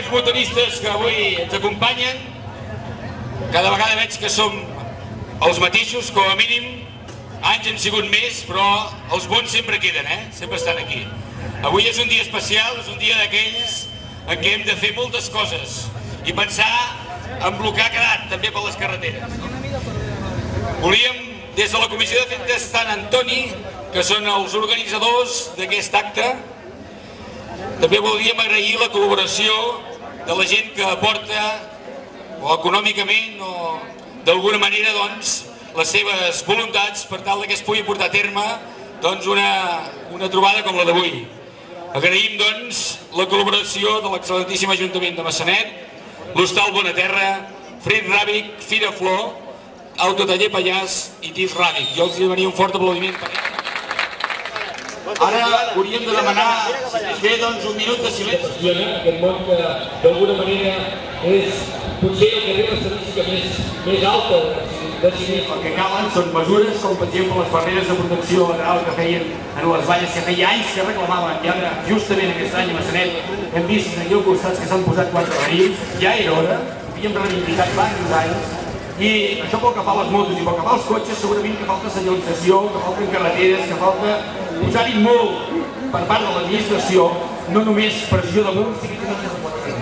aquests motoristes que avui ens acompanyen, cada vegada veig que som els mateixos, com a mínim. Anys han sigut més, però els bons sempre queden, sempre estan aquí. Avui és un dia especial, és un dia d'aquells en què hem de fer moltes coses i pensar en el que ha quedat també per les carreteres. Volíem, des de la Comissió de Festa Sant Antoni, que són els organitzadors d'aquest acte, també voldríem agrair la col·laboració de la gent que aporta, o econòmicament o d'alguna manera, les seves voluntats per tal que es pugui portar a terme una trobada com la d'avui. Agraïm la col·laboració de l'excel·lentíssim Ajuntament de Massanet, l'Hostal Bona Terra, Frit Ràbic, Fira Flor, Autotaller Pallars i TIF Ràbic. Jo els demanaria un fort aplaudiment per ells. Ara hauríem de demanar, si més bé, un minut de silenci. Aquest món que d'alguna manera és potser el que té l'estadística més alta de civil. El que calen són mesures com, per exemple, les barreres de protecció lateral que feien en les valles, que feia anys que reclamaven, i ara, justament aquest any a Massanet, hem vist aquí al costat que s'han posat 4 barils, ja era hora, havíem reivindicat diversos anys, i això pel que fa a les motos i pel que fa als cotxes, segurament que falta senyalització, que falten carreteres, que falta posar-hi molt per part de l'administració, no només pressió de mults, sinó que no se pot fer.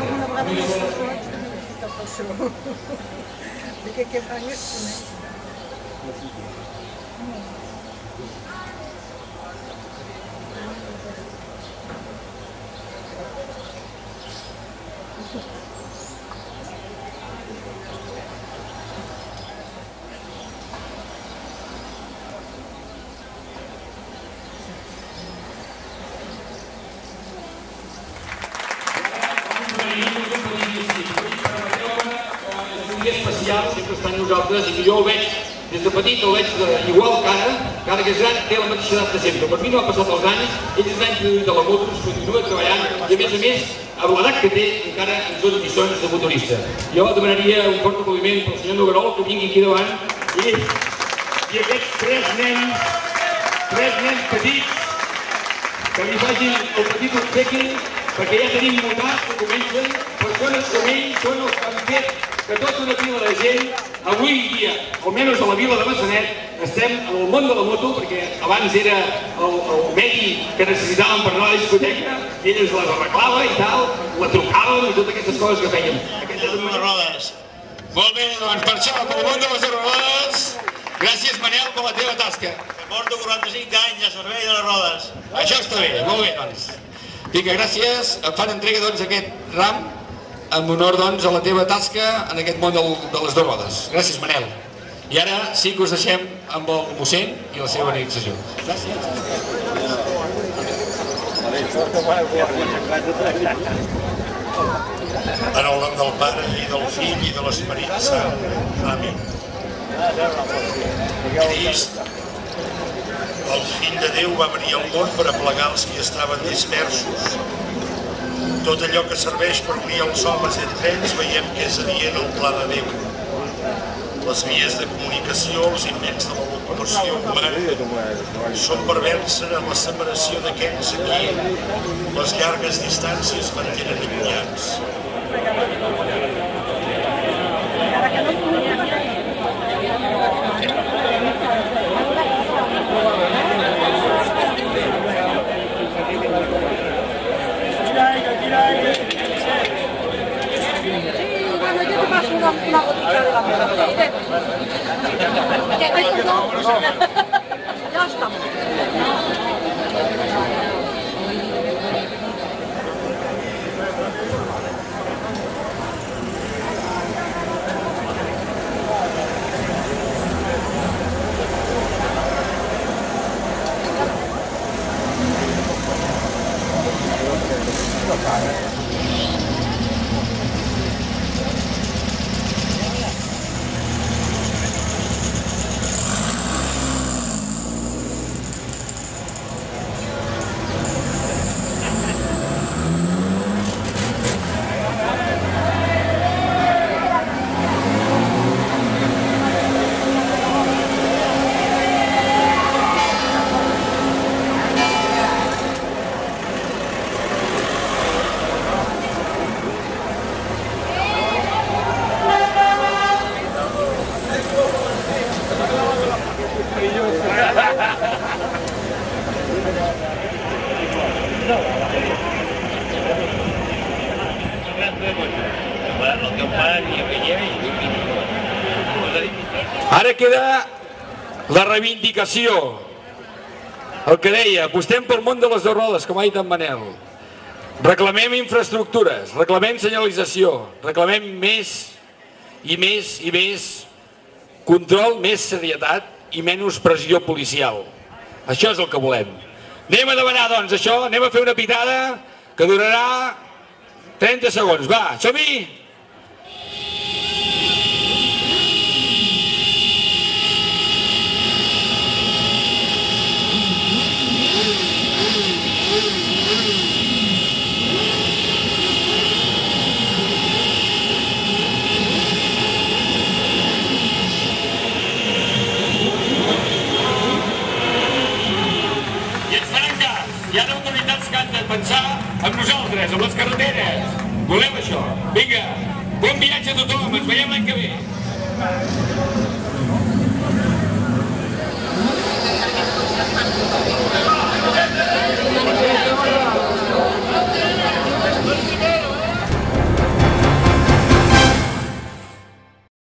Sempre està amb nosaltres, i jo el veig des de petit, el veig igual que ara que és gran, té la mateixa edat de sempre. Per mi no ha passat els anys, ell és l'any de la moto, continua treballant i a més, amb l'edat que té, encara ens dona lliçons de motorista. Jo demanaria un fort aplaudiment pel senyor Noguerol que vingui aquí davant i aquests tres nens petits que li facin el petit obsequi, perquè ja tenim motats que comencen, persones com ells són els que han fet que tota una pila de gent, avui dia, almenys a la vila de Massanet, estem en el món de la moto, perquè abans era el medi que necessitàvem per anar a la discoteca, i ells les arreglava i tal, la trucàvem i totes aquestes coses que fèiem. Aquestes són les rodes. Molt bé, doncs per això, pel món de les rodes, gràcies Manel per la teva tasca. Que porto 45 anys a servei de les rodes. Això està bé, molt bé, doncs. Vinga, gràcies, em fan entrega aquest ram en honor a la teva tasca en aquest món de les dues rodes. Gràcies, Manel. I ara sí que us deixem amb el mossèn i la seva benedicció. Gràcies. En el nom del Pare i del Fill i de l'Esperit Sant. Amén. Crist, el Fill de Déu, va venir al món per aplegar els que estaven dispersos. Tot allò que serveix per unir els homes entre ells veiem que és adient al pla de Déu. Les vies de comunicació, els invents de la locomoció humana són per vèncer en la separació d'aquells a qui les llargues distàncies mantenen allunyats. Una botica de la mesa. Ya estamos. Ara queda la reivindicació. El que deia, apostem pel món de les dues rodes, com ha dit en Manel. Reclamem infraestructures, reclamem senyalització, reclamem més i més i més control, més serietat i menys pressió policial. Això és el que volem. Anem a demanar, doncs, això, anem a fer una pitada que durarà 30 segons. Va, som-hi! Hi ha autoritats que han de pensar amb nosaltres, amb les carreteres. Volem això. Vinga, bon viatge a tothom, ens veiem l'any que ve.